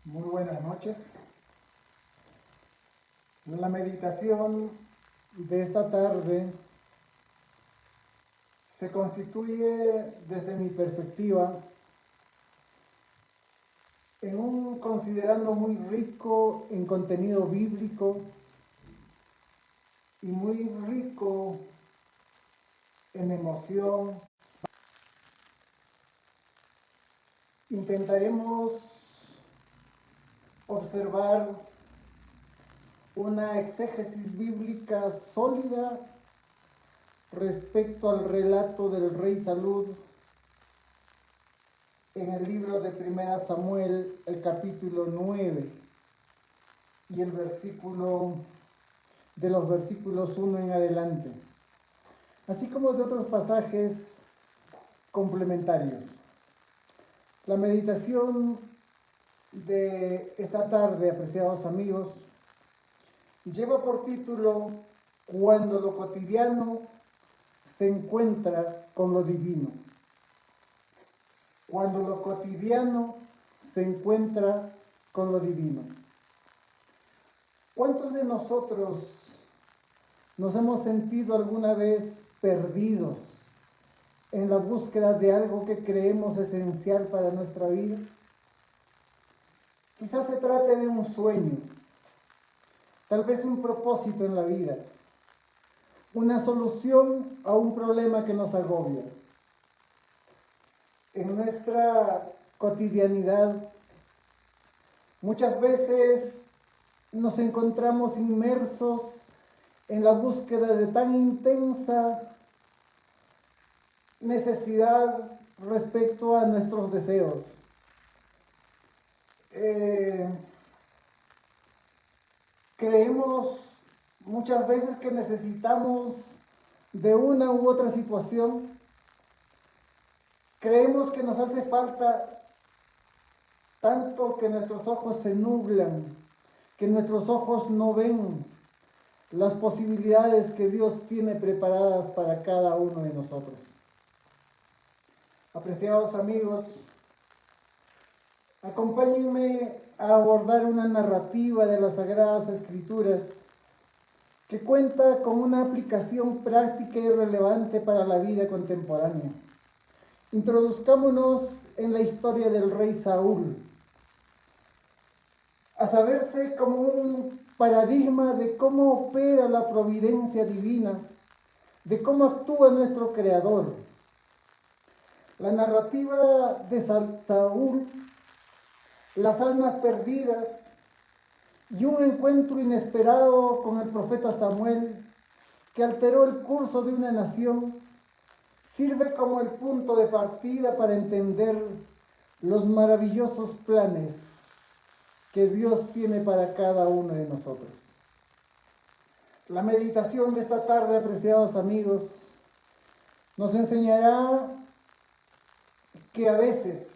Muy buenas noches. La meditación de esta tarde se constituye, desde mi perspectiva, en un considerando muy rico en contenido bíblico y muy rico en emoción. Intentaremos observar una exégesis bíblica sólida respecto al relato del rey Salud en el libro de 1 Samuel, el capítulo 9 y el versículo de los versículos 1 en adelante, así como de otros pasajes complementarios. La meditación de esta tarde, apreciados amigos, lleva por título Cuando lo cotidiano se encuentra con lo divino. Cuando lo cotidiano se encuentra con lo divino. ¿Cuántos de nosotros nos hemos sentido alguna vez perdidos en la búsqueda de algo que creemos esencial para nuestra vida? Quizás se trate de un sueño, tal vez un propósito en la vida, una solución a un problema que nos agobia. En nuestra cotidianidad, muchas veces nos encontramos inmersos en la búsqueda de tan intensa necesidad respecto a nuestros deseos. Creemos muchas veces que necesitamos de una u otra situación. Creemos que nos hace falta tanto que nuestros ojos se nublan, que nuestros ojos no ven las posibilidades que Dios tiene preparadas para cada uno de nosotros. Apreciados amigos, acompáñenme a abordar una narrativa de las Sagradas Escrituras que cuenta con una aplicación práctica y relevante para la vida contemporánea. Introduzcámonos en la historia del rey Saúl, a saberse como un paradigma de cómo opera la providencia divina, de cómo actúa nuestro Creador. La narrativa de Saúl, las asnas perdidas y un encuentro inesperado con el profeta Samuel que alteró el curso de una nación, sirve como el punto de partida para entender los maravillosos planes que Dios tiene para cada uno de nosotros. La meditación de esta tarde, apreciados amigos, nos enseñará que a veces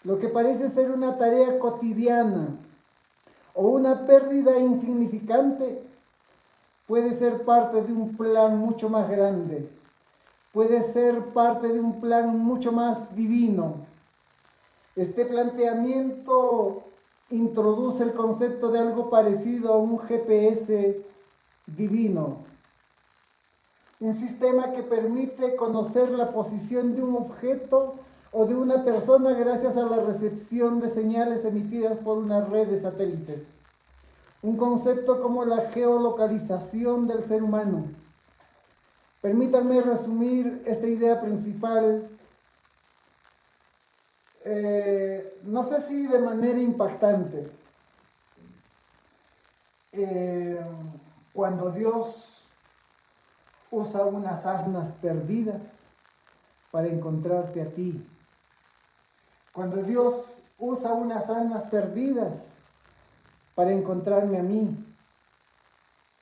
lo que parece ser una tarea cotidiana o una pérdida insignificante puede ser parte de un plan mucho más grande, puede ser parte de un plan mucho más divino. Este planteamiento introduce el concepto de algo parecido a un GPS divino, un sistema que permite conocer la posición de un objeto o de una persona gracias a la recepción de señales emitidas por una red de satélites. Un concepto como la geolocalización del ser humano. Permítanme resumir esta idea principal, no sé si de manera impactante. Cuando Dios usa unas asnas perdidas para encontrarte a ti. Cuando Dios usa unas asnas perdidas para encontrarme a mí,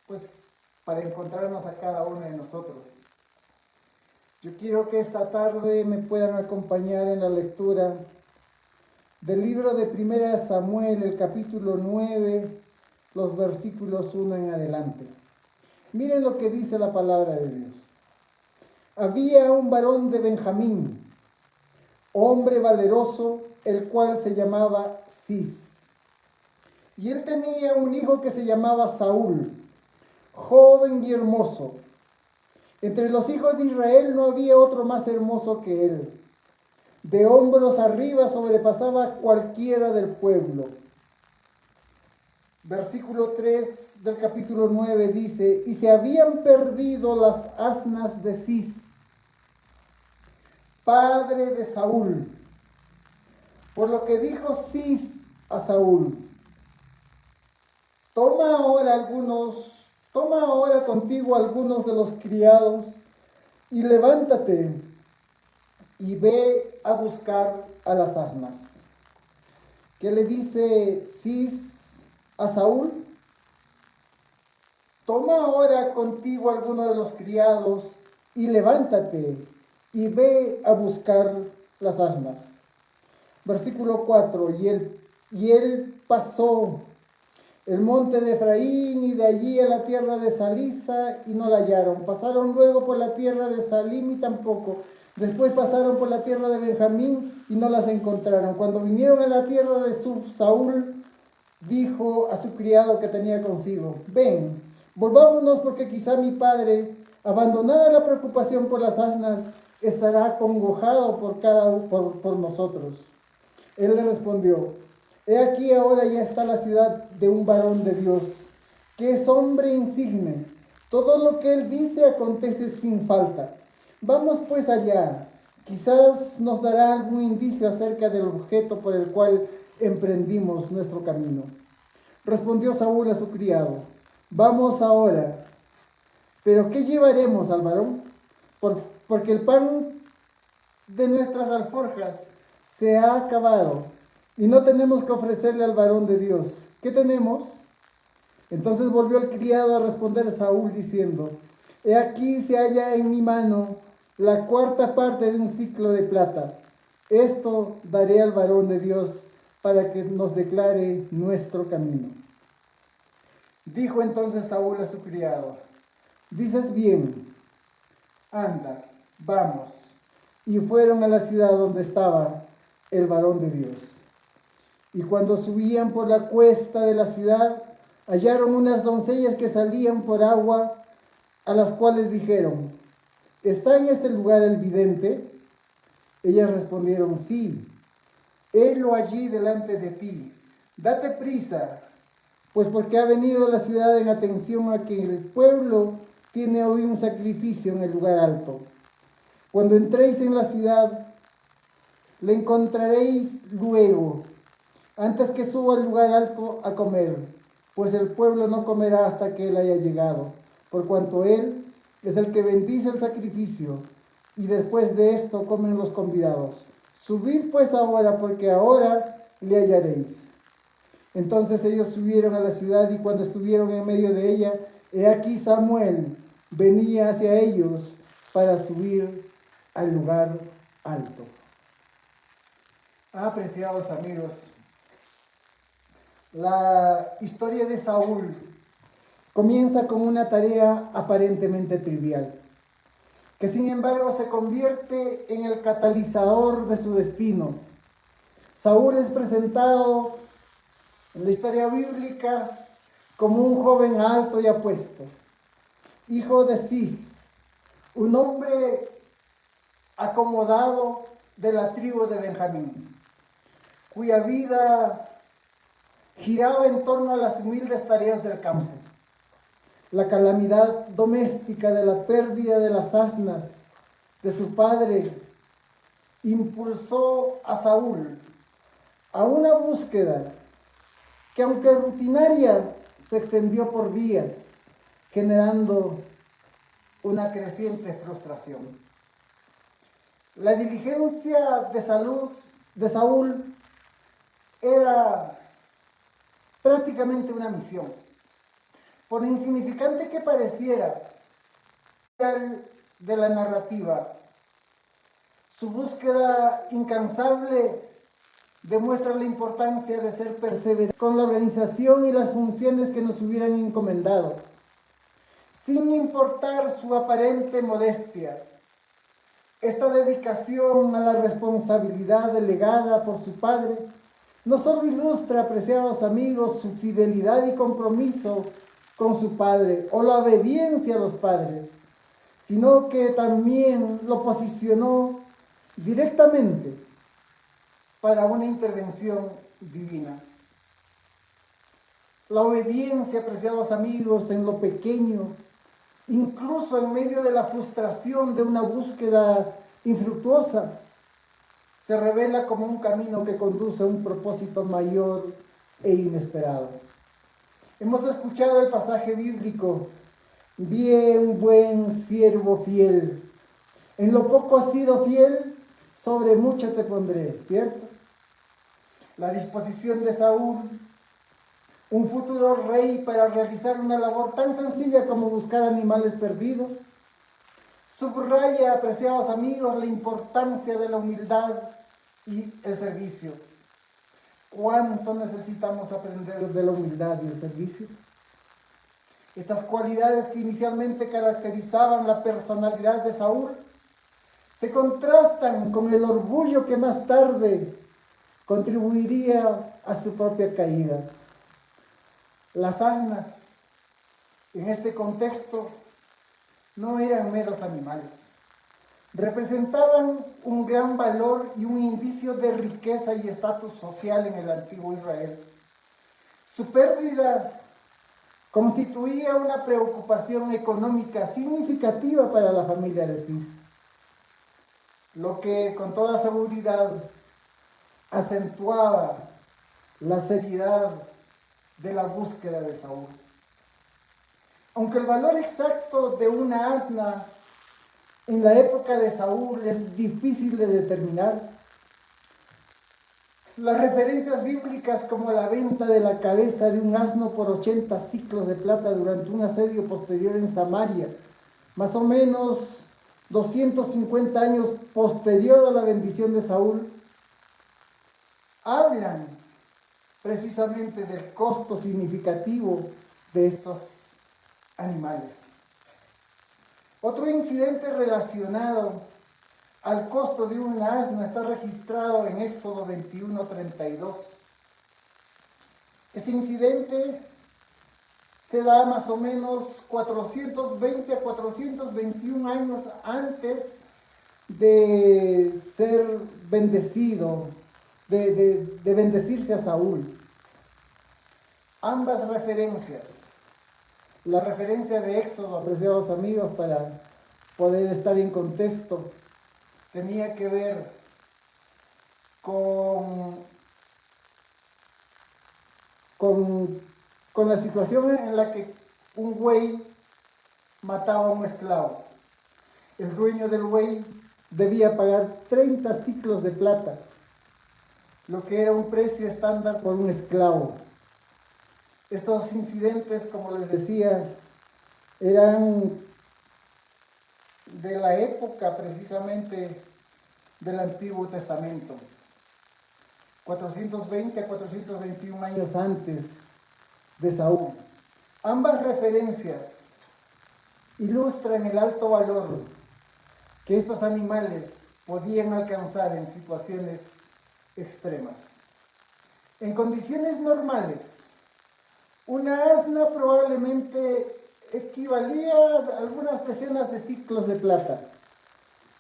pues para encontrarnos a cada uno de nosotros. Yo quiero que esta tarde me puedan acompañar en la lectura del libro de 1 Samuel, el capítulo 9, los versículos 1 en adelante. Miren lo que dice la palabra de Dios. Había un varón de Benjamín, hombre valeroso, el cual se llamaba Cis, Y él tenía un hijo que se llamaba Saúl, joven y hermoso. Entre los hijos de Israel no había otro más hermoso que él. De hombros arriba sobrepasaba a cualquiera del pueblo. Versículo 3 del capítulo 9 dice: y se habían perdido las asnas de Cis, padre de Saúl. Por lo que dijo Cis a Saúl: toma ahora contigo algunos de los criados y levántate y ve a buscar a las asnas. ¿Qué le dice Cis a Saúl? Toma ahora contigo alguno de los criados y levántate y ve a buscar las asnas. Versículo 4, y él pasó el monte de Efraín y de allí a la tierra de Salisa y no la hallaron. Pasaron luego por la tierra de Salim y tampoco. Después pasaron por la tierra de Benjamín y no las encontraron. Cuando vinieron a la tierra de Suf, Saúl dijo a su criado que tenía consigo: ven, volvámonos, porque quizá mi padre, abandonada la preocupación por las asnas, estará acongojado por nosotros. Él le respondió: he aquí ahora ya está la ciudad de un varón de Dios, que es hombre insigne. Todo lo que él dice acontece sin falta. Vamos pues allá, quizás nos dará algún indicio acerca del objeto por el cual emprendimos nuestro camino. Respondió Saúl a su criado: vamos ahora, pero ¿qué llevaremos al varón? Porque el pan de nuestras alforjas se ha acabado y no tenemos que ofrecerle al varón de Dios. ¿Qué tenemos? Entonces volvió el criado a responder a Saúl diciendo: he aquí se halla en mi mano la cuarta parte de un siclo de plata. Esto daré al varón de Dios para que nos declare nuestro camino. Dijo entonces Saúl a su criado: dices bien, anda, vamos. Y fueron a la ciudad donde estaba el varón de Dios. Y cuando subían por la cuesta de la ciudad, hallaron unas doncellas que salían por agua, a las cuales dijeron: ¿está en este lugar el vidente? Ellas respondieron: sí, helo allí delante de ti. Date prisa, pues porque ha venido la ciudad en atención a que el pueblo tiene hoy un sacrificio en el lugar alto. Cuando entréis en la ciudad, le encontraréis luego, antes que suba al lugar alto a comer, pues el pueblo no comerá hasta que él haya llegado, por cuanto él es el que bendice el sacrificio, y después de esto comen los convidados. Subid pues ahora, porque ahora le hallaréis. Entonces ellos subieron a la ciudad, y cuando estuvieron en medio de ella, he aquí Samuel venía hacia ellos para subir al lugar alto. Apreciados amigos, la historia de Saúl comienza con una tarea aparentemente trivial, que sin embargo se convierte en el catalizador de su destino. Saúl es presentado en la historia bíblica como un joven alto y apuesto, hijo de Cis, un hombre acomodado de la tribu de Benjamín, cuya vida giraba en torno a las humildes tareas del campo. La calamidad doméstica de la pérdida de las asnas de su padre impulsó a Saúl a una búsqueda que, aunque rutinaria, se extendió por días, generando una creciente frustración. La diligencia de Saúl era prácticamente una misión. Por insignificante que pareciera de la narrativa, su búsqueda incansable demuestra la importancia de ser perseverantes con la organización y las funciones que nos hubieran encomendado, sin importar su aparente modestia. Esta dedicación a la responsabilidad delegada por su padre no solo ilustra, apreciados amigos, su fidelidad y compromiso con su padre o la obediencia a los padres, sino que también lo posicionó directamente para una intervención divina. La obediencia, apreciados amigos, en lo pequeño, incluso en medio de la frustración de una búsqueda infructuosa, se revela como un camino que conduce a un propósito mayor e inesperado. Hemos escuchado el pasaje bíblico: bien, buen siervo fiel, en lo poco has sido fiel, sobre mucho te pondré, ¿cierto? La disposición de Saúl, un futuro rey, para realizar una labor tan sencilla como buscar animales perdidos, subraya, apreciados amigos, la importancia de la humildad y el servicio. ¿Cuánto necesitamos aprender de la humildad y el servicio? Estas cualidades que inicialmente caracterizaban la personalidad de Saúl se contrastan con el orgullo que más tarde contribuiría a su propia caída. Las asnas, en este contexto, no eran meros animales. Representaban un gran valor y un indicio de riqueza y estatus social en el antiguo Israel. Su pérdida constituía una preocupación económica significativa para la familia de Cis, lo que con toda seguridad acentuaba la seriedad de la búsqueda de Saúl. Aunque el valor exacto de una asna en la época de Saúl es difícil de determinar, las referencias bíblicas, como la venta de la cabeza de un asno por 80 ciclos de plata durante un asedio posterior en Samaria, más o menos 250 años posterior a la bendición de Saúl, hablan precisamente del costo significativo de estos animales. Otro incidente relacionado al costo de un asna está registrado en Éxodo 21:32. Ese incidente se da más o menos 420 a 421 años antes de ser bendecido, de bendecirse a Saúl. Ambas referencias, la referencia de Éxodo, apreciados amigos, para poder estar en contexto, tenía que ver con la situación en la que un buey mataba a un esclavo. El dueño del buey debía pagar 30 ciclos de plata, lo que era un precio estándar por un esclavo. Estos incidentes, como les decía, eran de la época precisamente del Antiguo Testamento, 420 a 421 años antes de Saúl. Ambas referencias ilustran el alto valor que estos animales podían alcanzar en situaciones extremas. En condiciones normales, una asna probablemente equivalía a algunas decenas de ciclos de plata,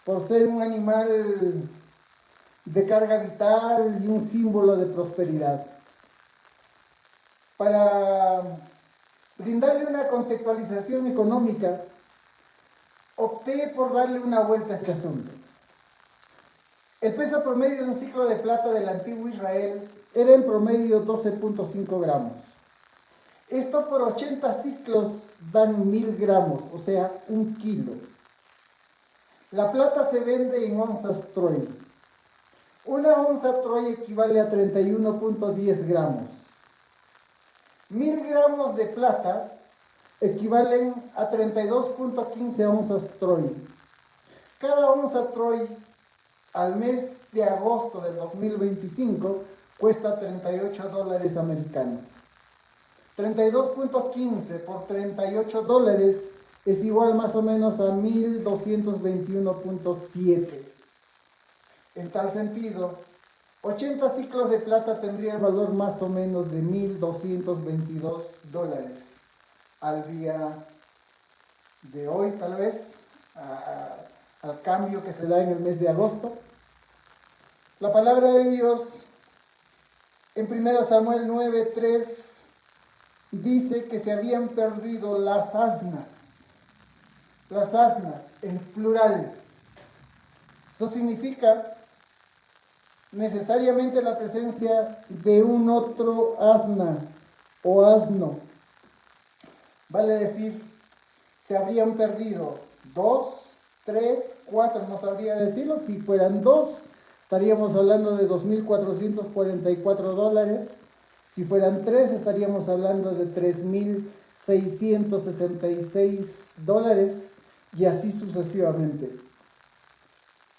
por ser un animal de carga vital y un símbolo de prosperidad. Para brindarle una contextualización económica, opté por darle una vuelta a este asunto. El peso promedio de un ciclo de plata del antiguo Israel era en promedio 12.5 gramos. Esto por 80 ciclos dan 1000 gramos, o sea, 1 kilo. La plata se vende en onzas troy. Una onza troy equivale a 31.10 gramos. 1000 gramos de plata equivalen a 32.15 onzas troy. Cada onza troy al mes de agosto del 2025 cuesta $38 americanos. 32.15 por $38 es igual más o menos a 1221.7. En tal sentido, 80 ciclos de plata tendría el valor más o menos de $1,222 al día de hoy, tal vez, al cambio que se da en el mes de agosto. La palabra de Dios en 1 Samuel 9:3 dice que se habían perdido las asnas en plural. Eso significa necesariamente la presencia de un otro asna o asno. Vale decir, se habrían perdido 2, 3, 4, no sabría decirlo. Si fueran 2, estaríamos hablando de $2,444. Si fueran 3, estaríamos hablando de $3,666 y así sucesivamente.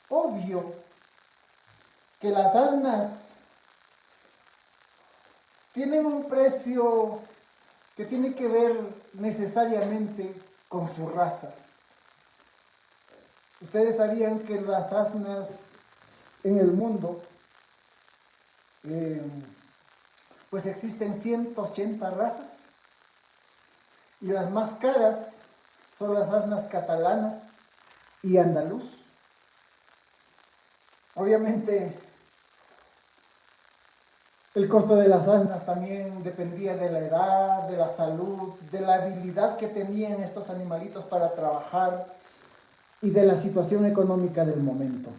Obvio que las asnas tienen un precio que tiene que ver necesariamente con su raza. Ustedes sabían que las asnas en el mundo, pues existen 180 razas, y las más caras son las asnas catalanas y andaluz. Obviamente, el costo de las asnas también dependía de la edad, de la salud, de la habilidad que tenían estos animalitos para trabajar y de la situación económica del momento.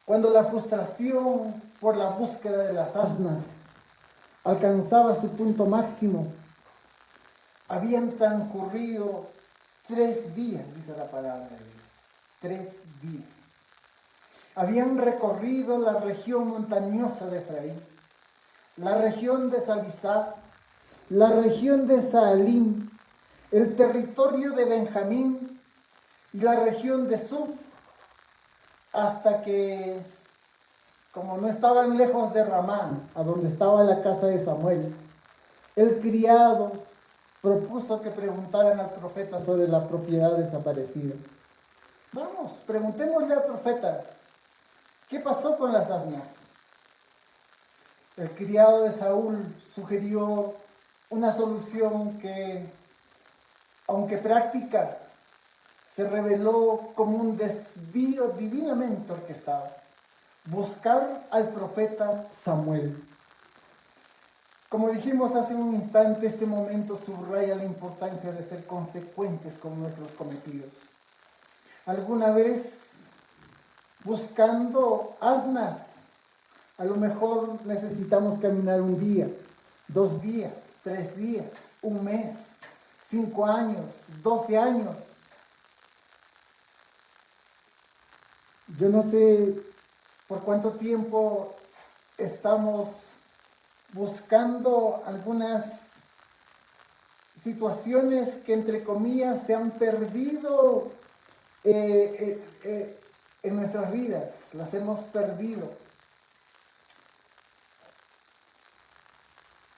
Cuando la frustración por la búsqueda de las asnas alcanzaba su punto máximo, habían transcurrido 3 días, dice la palabra de Dios, 3 días. Habían recorrido la región montañosa de Efraín, la región de Salisá, la región de Saalim, el territorio de Benjamín y la región de Suf, hasta que, como no estaban lejos de Ramá, a donde estaba la casa de Samuel, el criado propuso que preguntaran al profeta sobre la propiedad desaparecida. Vamos, preguntémosle al profeta, ¿qué pasó con las asnas? El criado de Saúl sugirió una solución que, aunque práctica, se reveló como un desvío divinamente orquestado: buscar al profeta Samuel. Como dijimos hace un instante, este momento subraya la importancia de ser consecuentes con nuestros cometidos. ¿Alguna vez buscando asnas? A lo mejor necesitamos caminar 1 día, 2 días, 3 días, 1 mes, 5 años, 12 años. Yo no sé por cuánto tiempo estamos buscando algunas situaciones que, entre comillas, se han perdido en nuestras vidas. Las hemos perdido.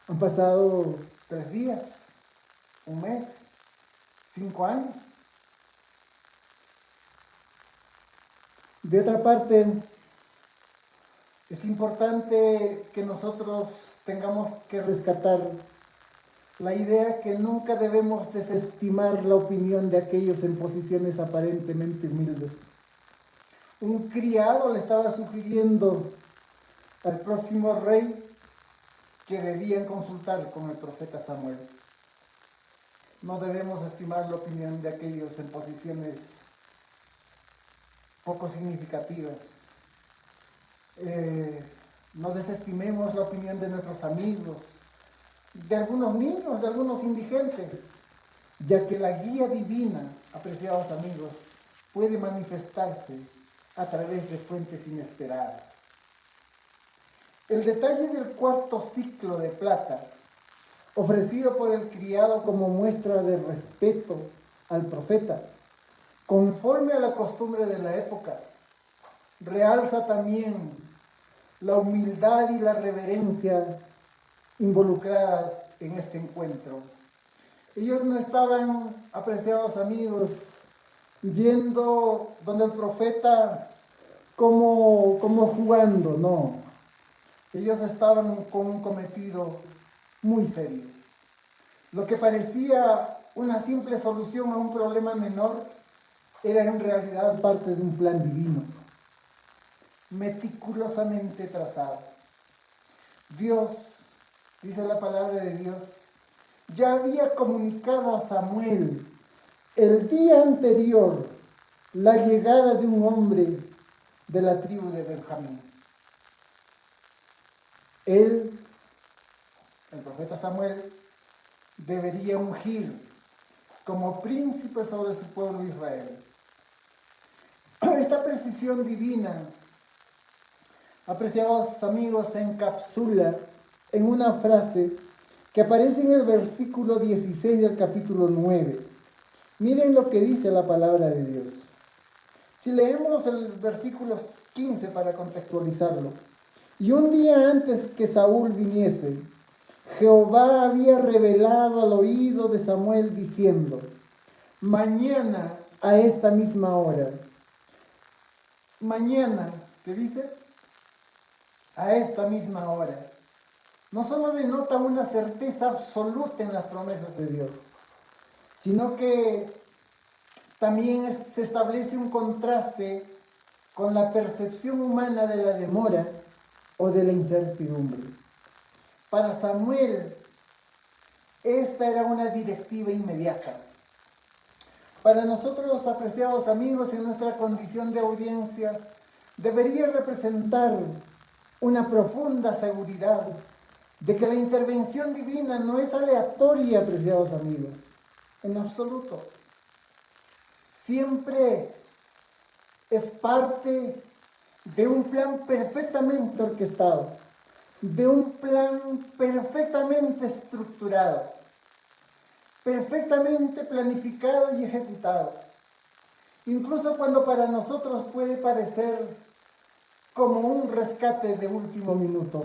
Han pasado 3 días, 1 mes, 5 años. De otra parte, es importante que nosotros tengamos que rescatar la idea que nunca debemos desestimar la opinión de aquellos en posiciones aparentemente humildes. Un criado le estaba sugiriendo al próximo rey que debían consultar con el profeta Samuel. No debemos estimar la opinión de aquellos en posiciones poco significativas. No desestimemos la opinión de nuestros amigos, de algunos niños, de algunos indigentes, ya que la guía divina, apreciados amigos, puede manifestarse a través de fuentes inesperadas. El detalle del 4.º ciclo de plata, ofrecido por el criado como muestra de respeto al profeta, conforme a la costumbre de la época, realza también la humildad y la reverencia involucradas en este encuentro. Ellos no estaban, apreciados amigos, yendo donde el profeta como jugando, no. Ellos estaban con un cometido muy serio. Lo que parecía una simple solución a un problema menor era en realidad parte de un plan divino, meticulosamente trazado. Dios, dice la palabra de Dios, ya había comunicado a Samuel el día anterior la llegada de un hombre de la tribu de Benjamín. Él, el profeta Samuel, debería ungir como príncipe sobre su pueblo Israel. Esta precisión divina, apreciados amigos, se encapsula en una frase que aparece en el versículo 16 del capítulo 9. Miren lo que dice la palabra de Dios. Si leemos el versículo 15 para contextualizarlo. Y un día antes que Saúl viniese, Jehová había revelado al oído de Samuel diciendo: mañana a esta misma hora. Mañana, ¿qué dice? A esta misma hora. No solo denota una certeza absoluta en las promesas de Dios, sino que también se establece un contraste con la percepción humana de la demora o de la incertidumbre. Para Samuel, esta era una directiva inmediata. Para nosotros, apreciados amigos, en nuestra condición de audiencia, debería representar una profunda seguridad de que la intervención divina no es aleatoria, apreciados amigos, en absoluto. Siempre es parte de un plan perfectamente orquestado, de un plan perfectamente estructurado, perfectamente planificado y ejecutado. Incluso cuando para nosotros puede parecer como un rescate de último minuto.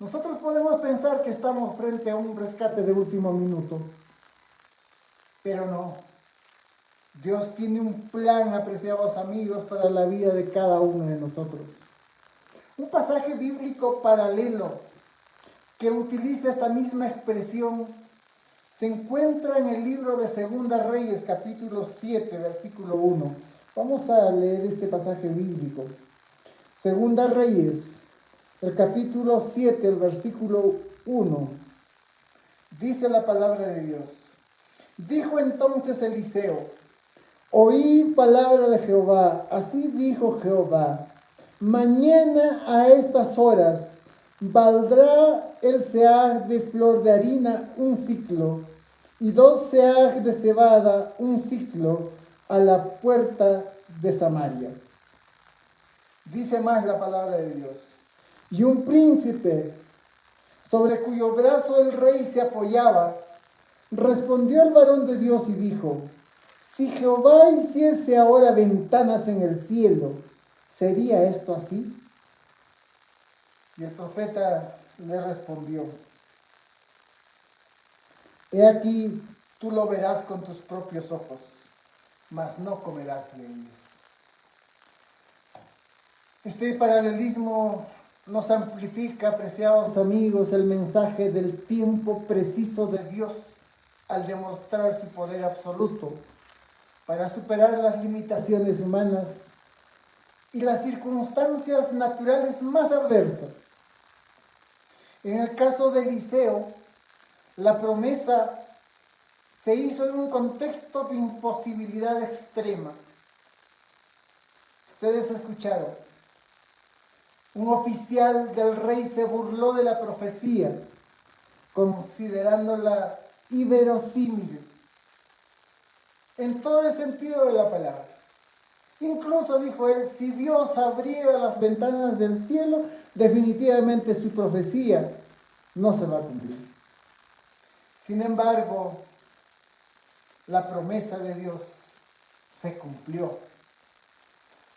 Nosotros podemos pensar que estamos frente a un rescate de último minuto, pero no. Dios tiene un plan, apreciados amigos, para la vida de cada uno de nosotros. Un pasaje bíblico paralelo que utiliza esta misma expresión se encuentra en el libro de Segunda Reyes, capítulo 7, versículo 1. Vamos a leer este pasaje bíblico. Segunda Reyes, el capítulo 7, el versículo 1. Dice la palabra de Dios. Dijo entonces Eliseo: oí palabra de Jehová, así dijo Jehová: mañana a estas horas valdrá el seah de flor de harina un siclo, y 2 seah de cebada un siclo, a la puerta de Samaria. Dice más la palabra de Dios. Y un príncipe, sobre cuyo brazo el rey se apoyaba, respondió al varón de Dios y dijo: si Jehová hiciese ahora ventanas en el cielo, ¿sería esto así? Y el profeta le respondió: he aquí, tú lo verás con tus propios ojos, mas no comerás de ellos. Este paralelismo nos amplifica, apreciados amigos, el mensaje del tiempo preciso de Dios al demostrar su poder absoluto para superar las limitaciones humanas y las circunstancias naturales más adversas. En el caso de Eliseo, la promesa se hizo en un contexto de imposibilidad extrema. Ustedes escucharon. Un oficial del rey se burló de la profecía, considerándola inverosímil en todo el sentido de la palabra. Incluso dijo él: si Dios abriera las ventanas del cielo, definitivamente su profecía no se va a cumplir. Sin embargo, la promesa de Dios se cumplió,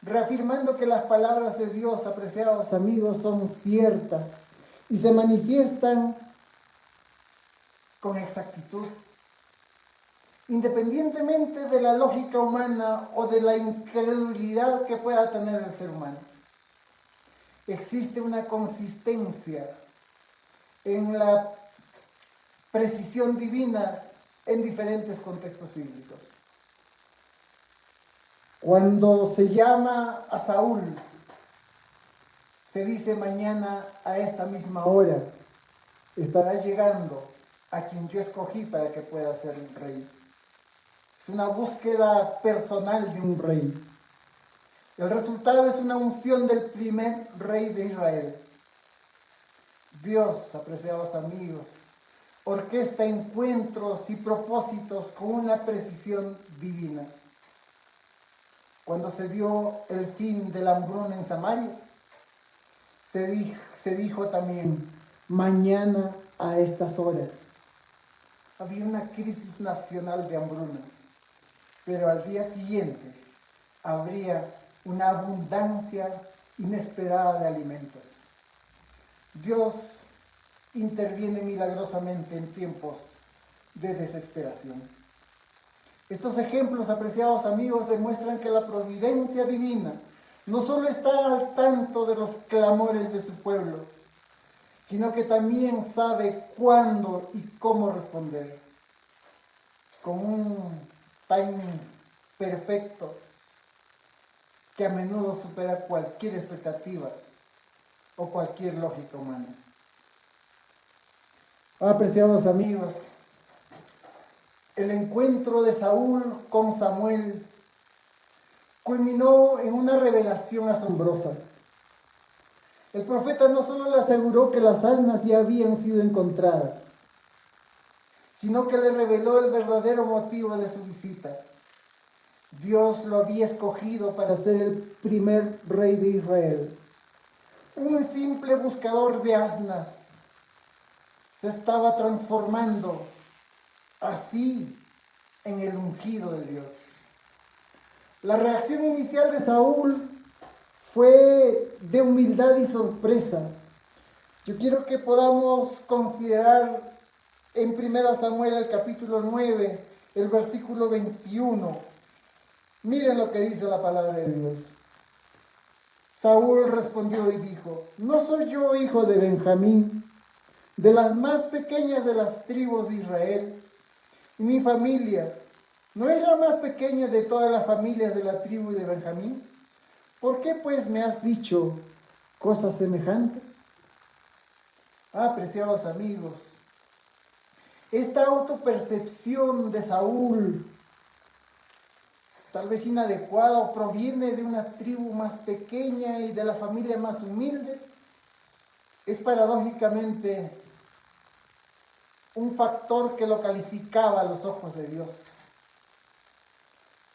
reafirmando que las palabras de Dios, apreciados amigos, son ciertas y se manifiestan con exactitud. independientemente de la lógica humana o de la incredulidad que pueda tener el ser humano. Existe una consistencia en la precisión divina en diferentes contextos bíblicos. Cuando se llama a Saúl, se dice mañana a esta misma hora estará llegando a quien yo escogí para que pueda ser un rey. Es una búsqueda personal de un rey. El resultado es una unción del primer rey de Israel. Dios, apreciados amigos, orquesta encuentros y propósitos con una precisión divina. Cuando se dio el fin de la hambruna en Samaria, se dijo también, mañana a estas horas. Había una crisis nacional de hambruna, pero al día siguiente habría una abundancia inesperada de alimentos. Dios interviene milagrosamente en tiempos de desesperación. Estos ejemplos, apreciados amigos, demuestran que la providencia divina no solo está al tanto de los clamores de su pueblo, sino que también sabe cuándo y cómo responder, con un timing perfecto que a menudo supera cualquier expectativa o cualquier lógica humana. Apreciados amigos, el encuentro de Saúl con Samuel culminó en una revelación asombrosa. El profeta no solo le aseguró que las asnas ya habían sido encontradas, sino que le reveló el verdadero motivo de su visita. Dios lo había escogido para ser el primer rey de Israel. Un simple buscador de asnas se estaba transformando así en el ungido de Dios. La reacción inicial de Saúl fue de humildad y sorpresa. Yo quiero que podamos considerar en 1 Samuel el capítulo 9, el versículo 21. Miren lo que dice la palabra de Dios. Saúl respondió y dijo, ¿no soy yo hijo de Benjamín, de las más pequeñas de las tribus de Israel? Y mi familia, ¿no es la más pequeña de todas las familias de la tribu de Benjamín? ¿Por qué pues me has dicho cosas semejantes? Apreciados amigos, esta autopercepción de Saúl, tal vez inadecuada, proviene de una tribu más pequeña y de la familia más humilde, es paradójicamente un factor que lo calificaba a los ojos de Dios,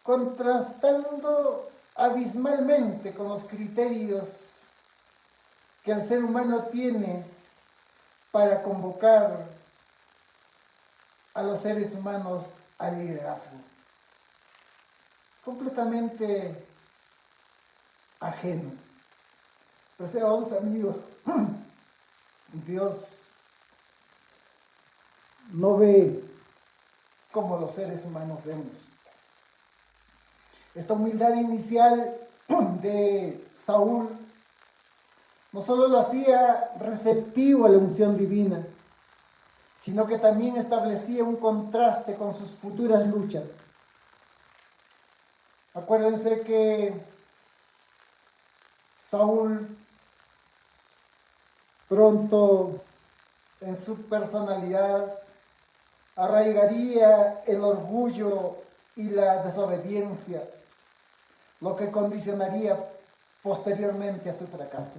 contrastando abismalmente con los criterios que el ser humano tiene para convocar a los seres humanos al liderazgo. Completamente ajeno. O sea, vamos amigos, Dios no ve como los seres humanos vemos. Esta humildad inicial de Saúl no solo lo hacía receptivo a la unción divina, sino que también establecía un contraste con sus futuras luchas. Acuérdense que Saúl pronto en su personalidad arraigaría el orgullo y la desobediencia, lo que condicionaría posteriormente a su fracaso.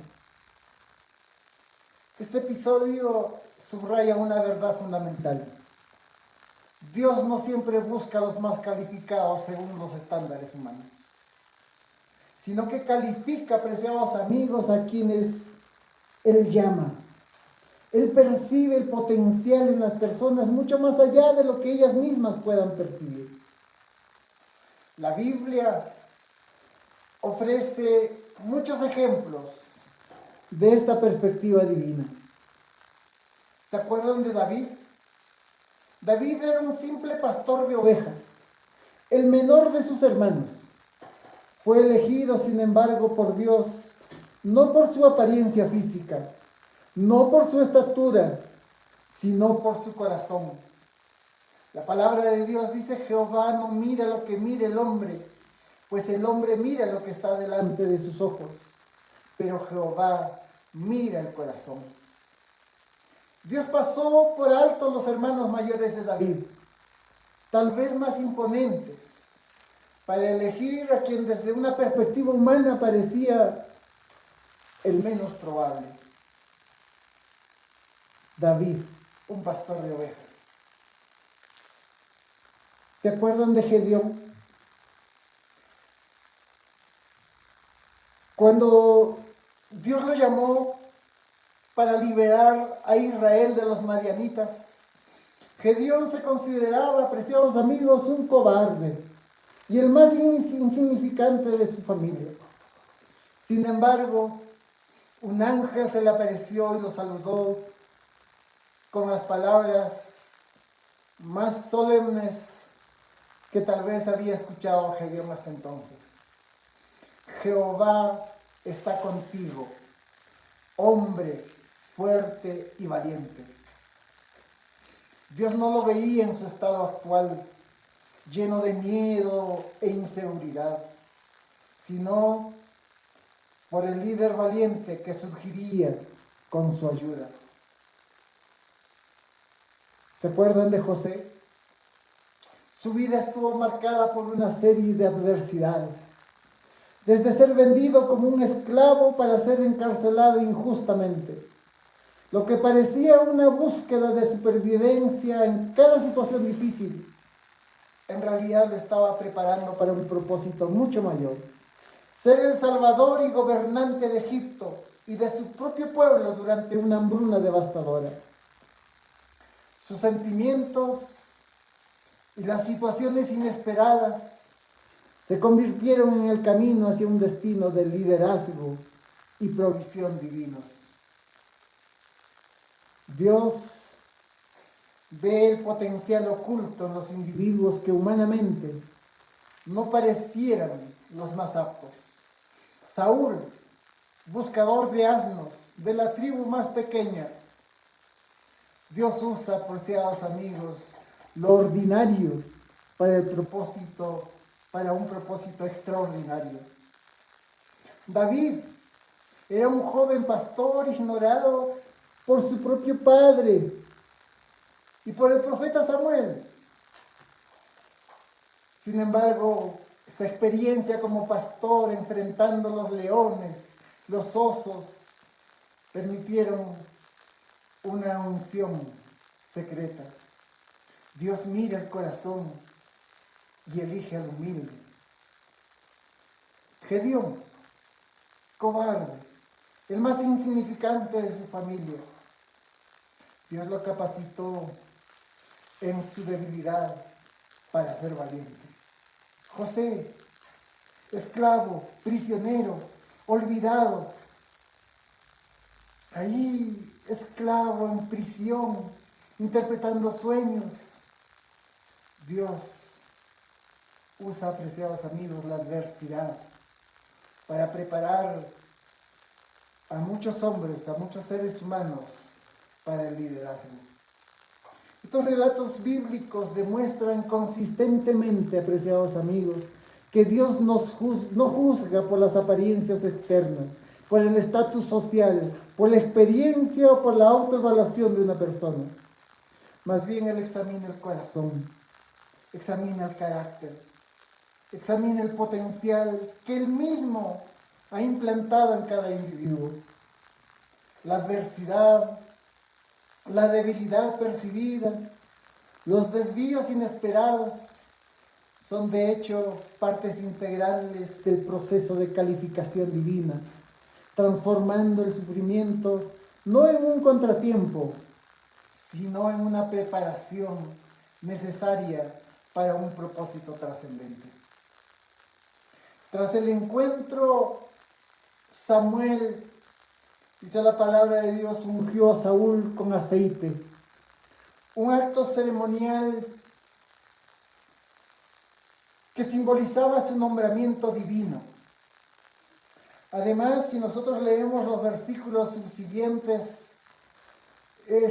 Este episodio subraya una verdad fundamental. Dios no siempre busca a los más calificados según los estándares humanos, sino que califica, apreciados amigos, a quienes Él llama. Él percibe el potencial en las personas mucho más allá de lo que ellas mismas puedan percibir. La Biblia ofrece muchos ejemplos de esta perspectiva divina. ¿Se acuerdan de David? David era un simple pastor de ovejas, el menor de sus hermanos. Fue elegido, sin embargo, por Dios, no por su apariencia física, no por su estatura, sino por su corazón. La palabra de Dios dice: Jehová no mira lo que mira el hombre, pues el hombre mira lo que está delante de sus ojos, pero Jehová mira el corazón. Dios pasó por alto los hermanos mayores de David, tal vez más imponentes, para elegir a quien desde una perspectiva humana parecía el menos probable. David, un pastor de ovejas. ¿Se acuerdan de Gedeón? Cuando Dios lo llamó para liberar a Israel de los madianitas, Gedeón se consideraba, apreciados amigos, un cobarde y el más insignificante de su familia. Sin embargo, un ángel se le apareció y lo saludó con las palabras más solemnes que tal vez había escuchado Gedeón hasta entonces. Jehová está contigo, hombre fuerte y valiente. Dios no lo veía en su estado actual, lleno de miedo e inseguridad, sino por el líder valiente que surgiría con su ayuda. ¿Se acuerdan de José? Su vida estuvo marcada por una serie de adversidades, desde ser vendido como un esclavo para ser encarcelado injustamente. Lo que parecía una búsqueda de supervivencia en cada situación difícil, en realidad lo estaba preparando para un propósito mucho mayor: ser el salvador y gobernante de Egipto y de su propio pueblo durante una hambruna devastadora. Sus sentimientos y las situaciones inesperadas se convirtieron en el camino hacia un destino de liderazgo y provisión divinos. Dios ve el potencial oculto en los individuos que humanamente no parecieran los más aptos. Saúl, buscador de asnos, de la tribu más pequeña. Dios usa, apreciados amigos, lo ordinario para un propósito extraordinario. David era un joven pastor ignorado por su propio padre y por el profeta Samuel. Sin embargo, esa experiencia como pastor enfrentando los leones, los osos, permitieron una unción secreta. Dios mira el corazón y elige al humilde. Gedeón, cobarde, el más insignificante de su familia, Dios lo capacitó en su debilidad para ser valiente. José, esclavo, prisionero, olvidado, ahí esclavo en prisión, interpretando sueños. Dios usa, apreciados amigos, la adversidad para preparar a muchos hombres, a muchos seres humanos para el liderazgo. Estos relatos bíblicos demuestran consistentemente, apreciados amigos, que Dios no juzga por las apariencias externas, por el estatus social, por la experiencia o por la autoevaluación de una persona. Más bien Él examina el corazón, examina el carácter, examina el potencial que Él mismo ha implantado en cada individuo. La adversidad, la debilidad percibida, los desvíos inesperados son de hecho partes integrales del proceso de calificación divina, transformando el sufrimiento no en un contratiempo, sino en una preparación necesaria para un propósito trascendente. Tras el encuentro, Samuel, dice la palabra de Dios, ungió a Saúl con aceite, un acto ceremonial que simbolizaba su nombramiento divino. Además, si nosotros leemos los versículos subsiguientes,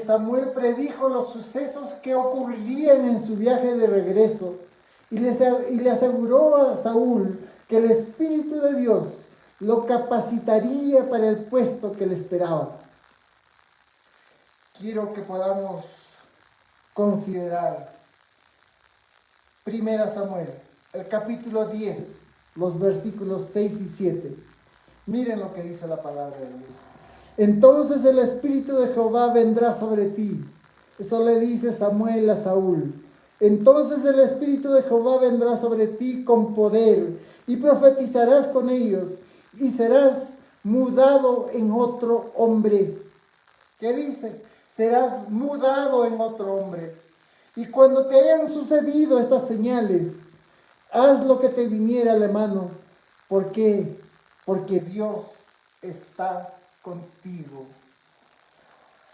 Samuel predijo los sucesos que ocurrirían en su viaje de regreso y le aseguró a Saúl que el Espíritu de Dios lo capacitaría para el puesto que le esperaba. Quiero que podamos considerar 1 Samuel, el capítulo 10, los versículos 6 y 7. Miren lo que dice la palabra de Dios. Entonces el Espíritu de Jehová vendrá sobre ti. Eso le dice Samuel a Saúl. Entonces el Espíritu de Jehová vendrá sobre ti con poder y profetizarás con ellos y serás mudado en otro hombre. ¿Qué dice? Serás mudado en otro hombre. Y cuando te hayan sucedido estas señales, haz lo que te viniera a la mano. ¿Por qué? Porque Dios está contigo.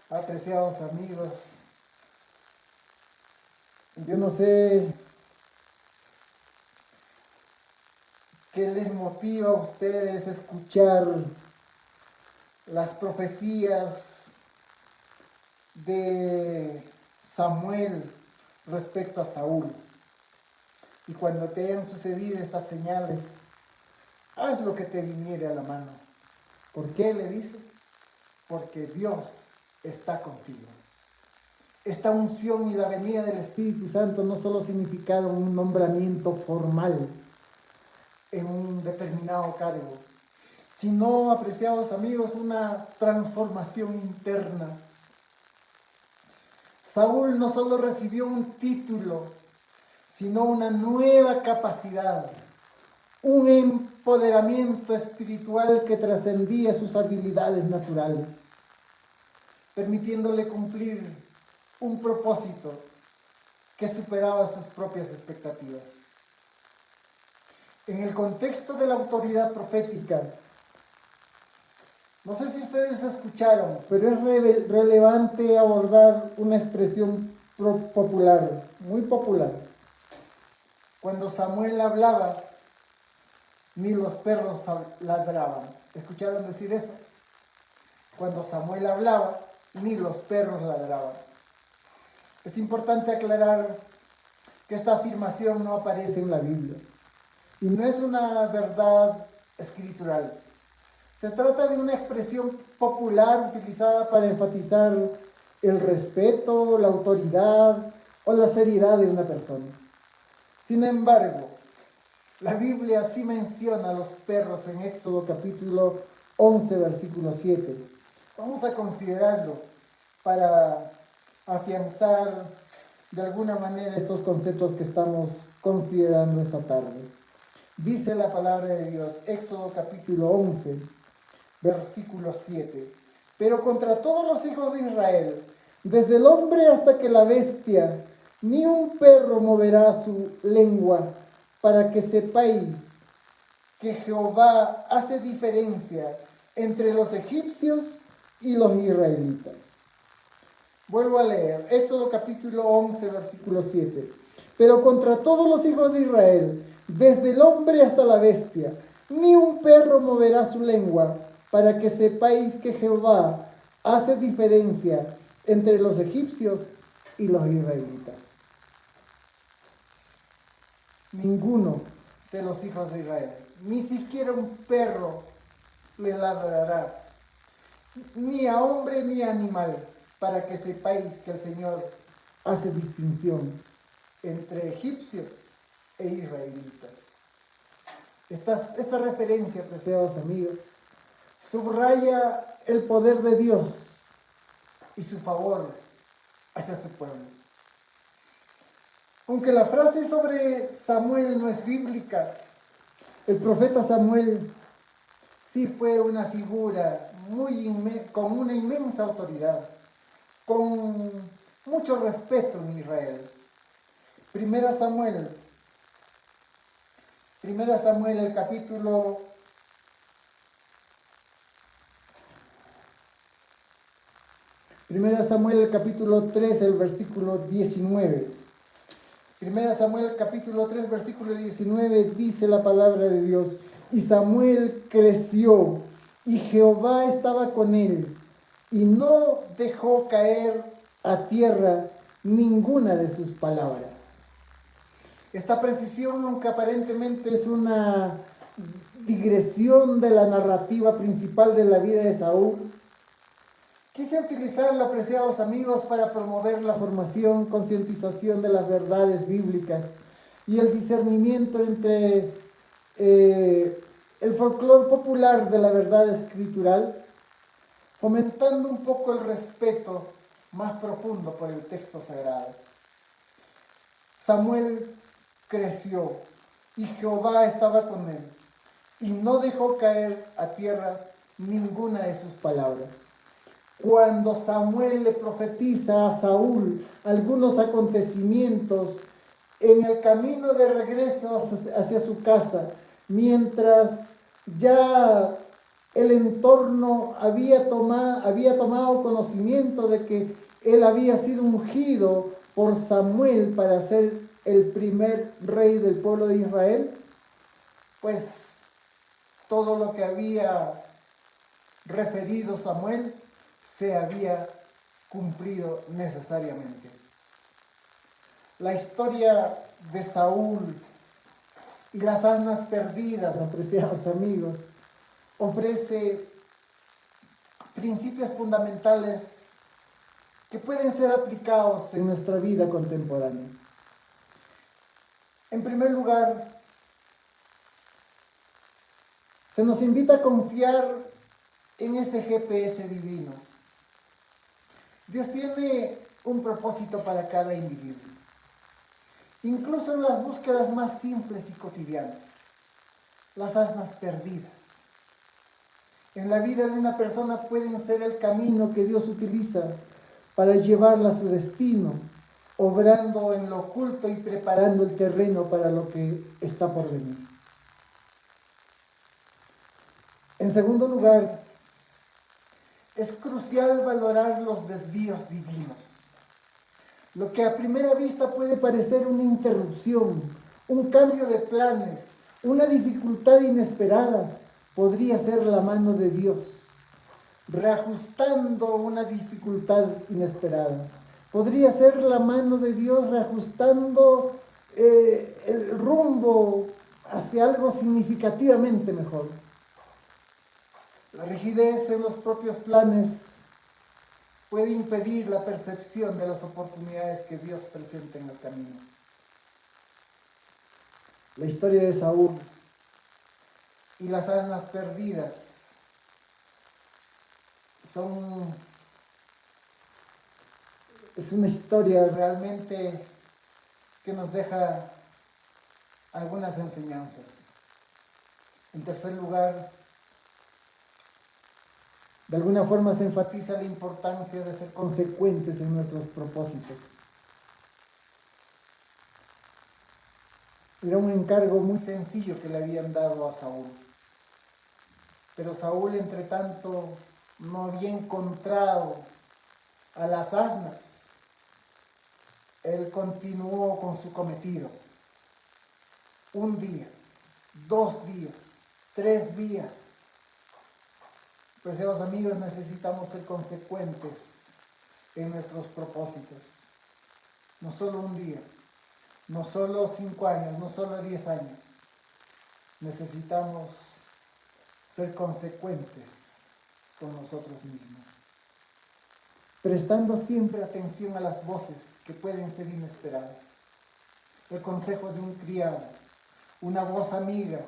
Apreciados amigos, yo no sé qué les motiva a ustedes a escuchar las profecías de Samuel respecto a Saúl. Y cuando te hayan sucedido estas señales, haz lo que te viniere a la mano. ¿Por qué le dice? Porque Dios está contigo. Esta unción y la venida del Espíritu Santo no solo significaron un nombramiento formal en un determinado cargo, sino, apreciados amigos, una transformación interna. Saúl no solo recibió un título, sino una nueva capacidad, un empoderamiento espiritual que trascendía sus habilidades naturales, permitiéndole cumplir un propósito que superaba sus propias expectativas. En el contexto de la autoridad profética, no sé si ustedes escucharon, pero es relevante abordar una expresión popular, muy popular. Cuando Samuel hablaba, ni los perros ladraban. ¿Escucharon decir eso? Cuando Samuel hablaba, ni los perros ladraban. Es importante aclarar que esta afirmación no aparece en la Biblia y no es una verdad escritural. Se trata de una expresión popular utilizada para enfatizar el respeto, la autoridad o la seriedad de una persona. Sin embargo, la Biblia sí menciona a los perros en Éxodo capítulo 11, versículo 7. Vamos a considerarlo para afianzar de alguna manera estos conceptos que estamos considerando esta tarde. Dice la palabra de Dios, Éxodo capítulo 11, versículo 7. Pero contra todos los hijos de Israel, desde el hombre hasta que la bestia, ni un perro moverá su lengua, para que sepáis que Jehová hace diferencia entre los egipcios y los israelitas. Vuelvo a leer, Éxodo capítulo 11, versículo 7. Pero contra todos los hijos de Israel, desde el hombre hasta la bestia, ni un perro moverá su lengua, para que sepáis que Jehová hace diferencia entre los egipcios y los israelitas. Ninguno de los hijos de Israel, ni siquiera un perro le ladrará, ni a hombre ni a animal, para que sepáis que el Señor hace distinción entre egipcios e israelitas. Esta referencia, apreciados amigos, subraya el poder de Dios y su favor hacia su pueblo. Aunque la frase sobre Samuel no es bíblica, el profeta Samuel sí fue una figura con una inmensa autoridad, con mucho respeto en Israel. Primera Samuel, el capítulo Primera Samuel, el capítulo 3, el versículo 19. Primera Samuel, capítulo 3, versículo 19, dice la palabra de Dios: y Samuel creció, y Jehová estaba con él, y no dejó caer a tierra ninguna de sus palabras. Esta precisión, aunque aparentemente es una digresión de la narrativa principal de la vida de Saúl, quise utilizarlo, apreciados amigos, para promover la formación, concientización de las verdades bíblicas y el discernimiento entre el folclore popular de la verdad escritural, fomentando un poco el respeto más profundo por el texto sagrado. Samuel creció y Jehová estaba con él, y no dejó caer a tierra ninguna de sus palabras. Cuando Samuel le profetiza a Saúl algunos acontecimientos en el camino de regreso hacia su casa, mientras ya el entorno había tomado conocimiento de que él había sido ungido por Samuel para ser el primer rey del pueblo de Israel, pues todo lo que había referido Samuel se había cumplido necesariamente. La historia de Saúl y las asnas perdidas, apreciados amigos, ofrece principios fundamentales que pueden ser aplicados en nuestra vida contemporánea. En primer lugar, se nos invita a confiar en ese GPS divino. Dios tiene un propósito para cada individuo, incluso en las búsquedas más simples y cotidianas, las asnas perdidas. En la vida de una persona pueden ser el camino que Dios utiliza para llevarla a su destino, obrando en lo oculto y preparando el terreno para lo que está por venir. En segundo lugar, es crucial valorar los desvíos divinos. Lo que a primera vista puede parecer una interrupción, un cambio de planes, una dificultad inesperada, podría ser la mano de Dios, reajustando una dificultad inesperada. Podría ser la mano de Dios reajustando el rumbo hacia algo significativamente mejor. La rigidez en los propios planes puede impedir la percepción de las oportunidades que Dios presenta en el camino. La historia de Saúl y las asnas perdidas es una historia realmente que nos deja algunas enseñanzas. En tercer lugar, de alguna forma se enfatiza la importancia de ser consecuentes en nuestros propósitos. Era un encargo muy sencillo que le habían dado a Saúl. Pero Saúl, entre tanto, no había encontrado a las asnas. Él continuó con su cometido. 1 día, 2 días, 3 días. Preciados amigos, necesitamos ser consecuentes en nuestros propósitos. No solo 1 día, no solo 5 años, no solo 10 años. Necesitamos ser consecuentes con nosotros mismos, prestando siempre atención a las voces que pueden ser inesperadas. El consejo de un criado, una voz amiga,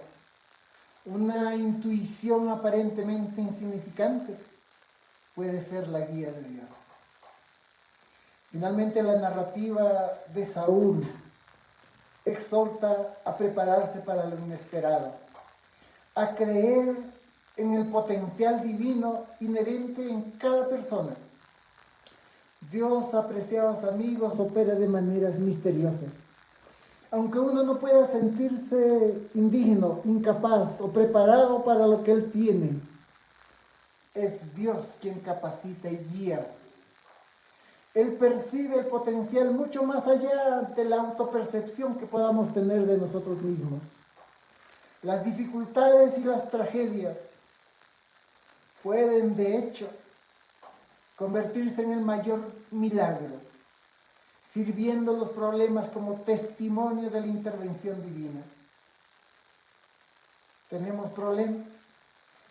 una intuición aparentemente insignificante, puede ser la guía de Dios. Finalmente, la narrativa de Saúl exhorta a prepararse para lo inesperado, a creer en el potencial divino inherente en cada persona. Dios, apreciados amigos, opera de maneras misteriosas. Aunque uno no pueda sentirse indigno, incapaz o preparado para lo que Él tiene, es Dios quien capacita y guía Él percibe el potencial mucho más allá de la autopercepción que podamos tener de nosotros mismos. Las dificultades y las tragedias pueden, de hecho, convertirse en el mayor milagro, sirviendo los problemas como testimonio de la intervención divina. Tenemos problemas,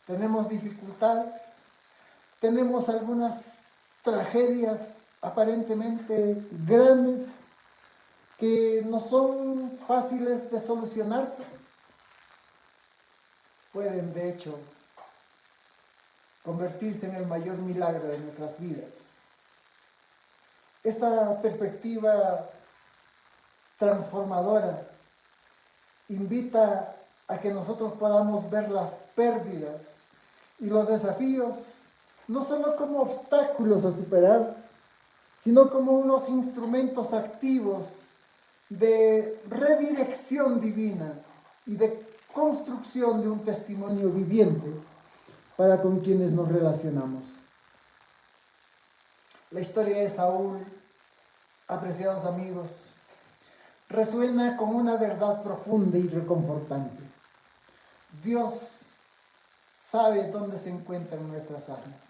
tenemos dificultades, tenemos algunas tragedias aparentemente grandes que no son fáciles de solucionarse. Pueden, de hecho, convertirse en el mayor milagro de nuestras vidas. Esta perspectiva transformadora invita a que nosotros podamos ver las pérdidas y los desafíos no solo como obstáculos a superar, sino como unos instrumentos activos de redirección divina y de construcción de un testimonio viviente para con quienes nos relacionamos. La historia de Saúl, apreciados amigos, resuena con una verdad profunda y reconfortante. Dios sabe dónde se encuentran nuestras almas.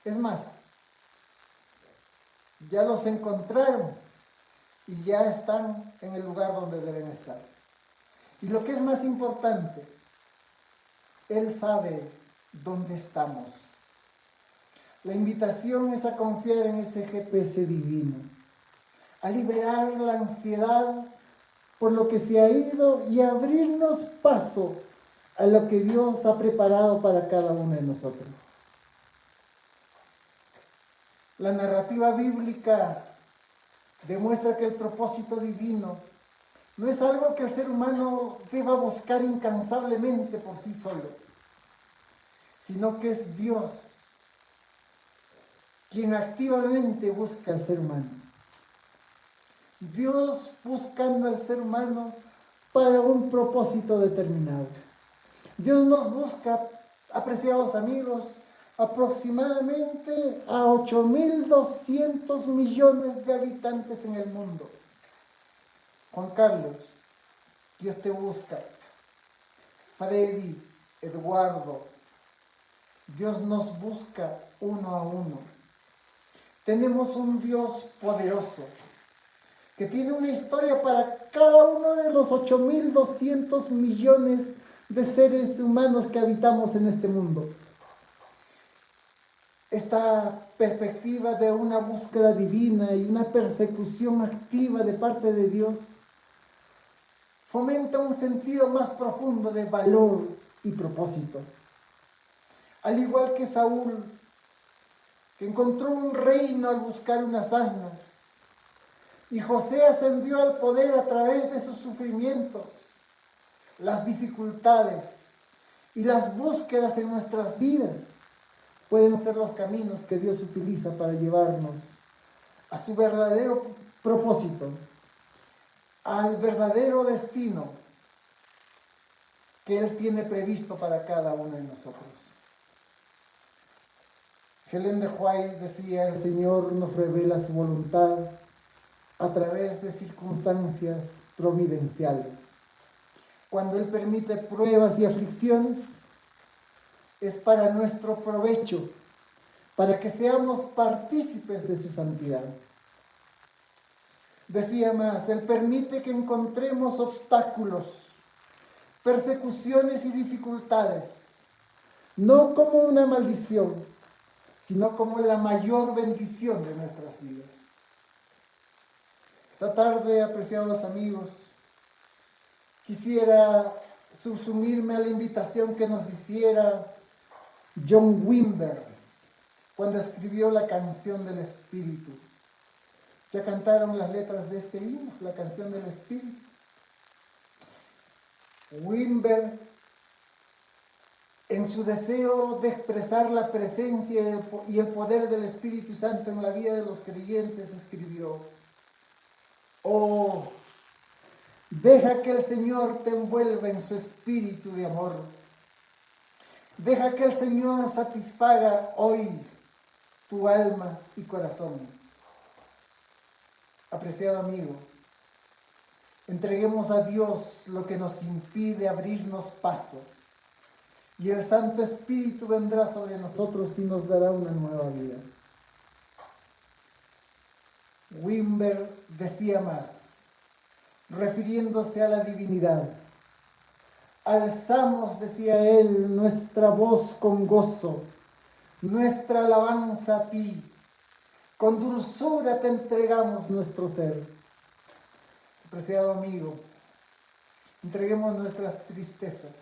Es más, ya los encontraron y ya están en el lugar donde deben estar. Y lo que es más importante, Él sabe dónde estamos. La invitación es a confiar en ese GPS divino, a liberar la ansiedad por lo que se ha ido y abrirnos paso a lo que Dios ha preparado para cada uno de nosotros. La narrativa bíblica demuestra que el propósito divino no es algo que el ser humano deba buscar incansablemente por sí solo, sino que es Dios quien activamente busca al ser humano. Dios buscando al ser humano para un propósito determinado. Dios nos busca, apreciados amigos, aproximadamente a 8.200 millones de habitantes en el mundo. Juan Carlos, Dios te busca. Freddy, Eduardo, Dios nos busca uno a uno. Tenemos un Dios poderoso que tiene una historia para cada uno de los 8.200 millones de seres humanos que habitamos en este mundo. Esta perspectiva de una búsqueda divina y una persecución activa de parte de Dios fomenta un sentido más profundo de valor y propósito. Al igual que Saúl, que encontró un reino al buscar unas asnas, y José ascendió al poder a través de sus sufrimientos, las dificultades y las búsquedas en nuestras vidas pueden ser los caminos que Dios utiliza para llevarnos a su verdadero propósito, al verdadero destino que Él tiene previsto para cada uno de nosotros. Helen de White decía: el Señor nos revela su voluntad a través de circunstancias providenciales. Cuando Él permite pruebas y aflicciones, es para nuestro provecho, para que seamos partícipes de su santidad. Decía más, Él permite que encontremos obstáculos, persecuciones y dificultades, no como una maldición, sino como la mayor bendición de nuestras vidas. Esta tarde, apreciados amigos, quisiera subsumirme a la invitación que nos hiciera John Wimber cuando escribió la canción del Espíritu. Ya cantaron las letras de este himno, la canción del Espíritu. Wimber, en su deseo de expresar la presencia y el poder del Espíritu Santo en la vida de los creyentes, escribió: oh, deja que el Señor te envuelva en su espíritu de amor. Deja que el Señor satisfaga hoy tu alma y corazón. Apreciado amigo, entreguemos a Dios lo que nos impide abrirnos paso, y el Santo Espíritu vendrá sobre nosotros y nos dará una nueva vida. Wimber decía más, refiriéndose a la divinidad: alzamos, decía él, nuestra voz con gozo, nuestra alabanza a ti, con dulzura te entregamos nuestro ser. Apreciado amigo, entreguemos nuestras tristezas,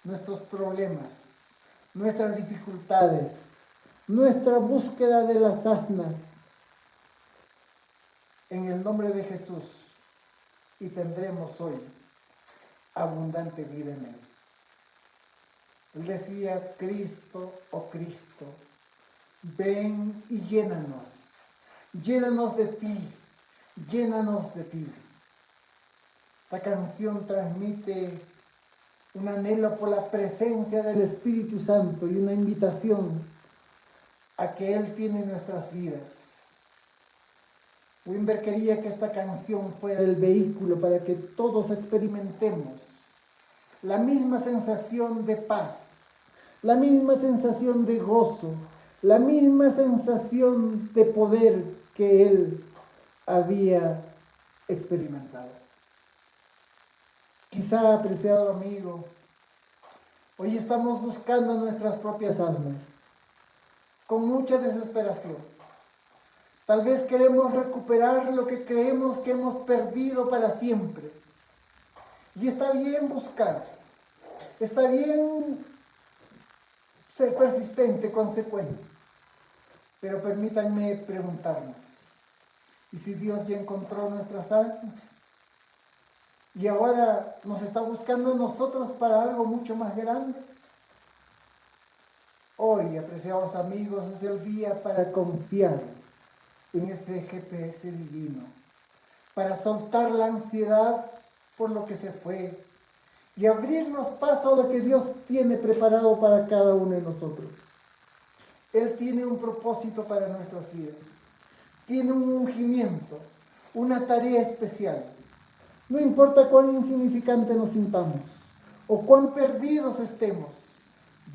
nuestros problemas, nuestras dificultades, nuestra búsqueda de las asnas en el nombre de Jesús, y tendremos hoy abundante vida en Él. Él decía: Cristo, oh Cristo, ven y llénanos, llénanos de ti, llénanos de ti. Esta canción transmite un anhelo por la presencia del Espíritu Santo y una invitación a que Él tiene nuestras vidas. Wimber quería que esta canción fuera el vehículo para que todos experimentemos la misma sensación de paz, la misma sensación de gozo, la misma sensación de poder que Él había experimentado. Quizá, apreciado amigo, hoy estamos buscando nuestras propias asnas, con mucha desesperación. Tal vez queremos recuperar lo que creemos que hemos perdido para siempre. Y está bien buscar, está bien ser persistente, consecuente. Pero permítanme preguntarnos, ¿y si Dios ya encontró nuestras almas? Y ahora nos está buscando a nosotros para algo mucho más grande. Hoy, apreciados amigos, es el día para confiar en ese GPS divino, para soltar la ansiedad por lo que se fue y abrirnos paso a lo que Dios tiene preparado para cada uno de nosotros. Él tiene un propósito para nuestras vidas, tiene un ungimiento, una tarea especial. No importa cuán insignificante nos sintamos o cuán perdidos estemos,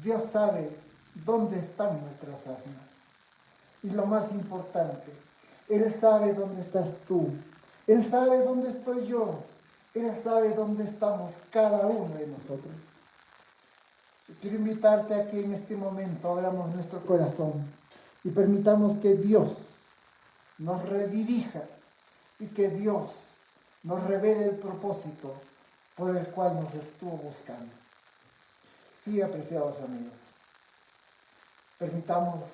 Dios sabe dónde están nuestras asnas. Y lo más importante, Él sabe dónde estás tú, Él sabe dónde estoy yo, Él sabe dónde estamos cada uno de nosotros. Yo quiero invitarte a que en este momento abramos nuestro corazón y permitamos que Dios nos redirija y que Dios nos revele el propósito por el cual nos estuvo buscando. Sí, apreciados amigos, permitamos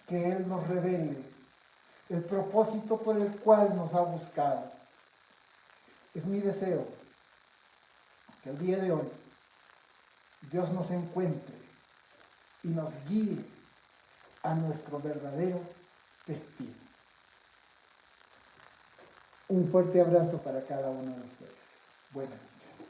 que Él nos revele el propósito por el cual nos ha buscado. Es mi deseo que el día de hoy Dios nos encuentre y nos guíe a nuestro verdadero destino. Un fuerte abrazo para cada uno de ustedes. Buenas noches.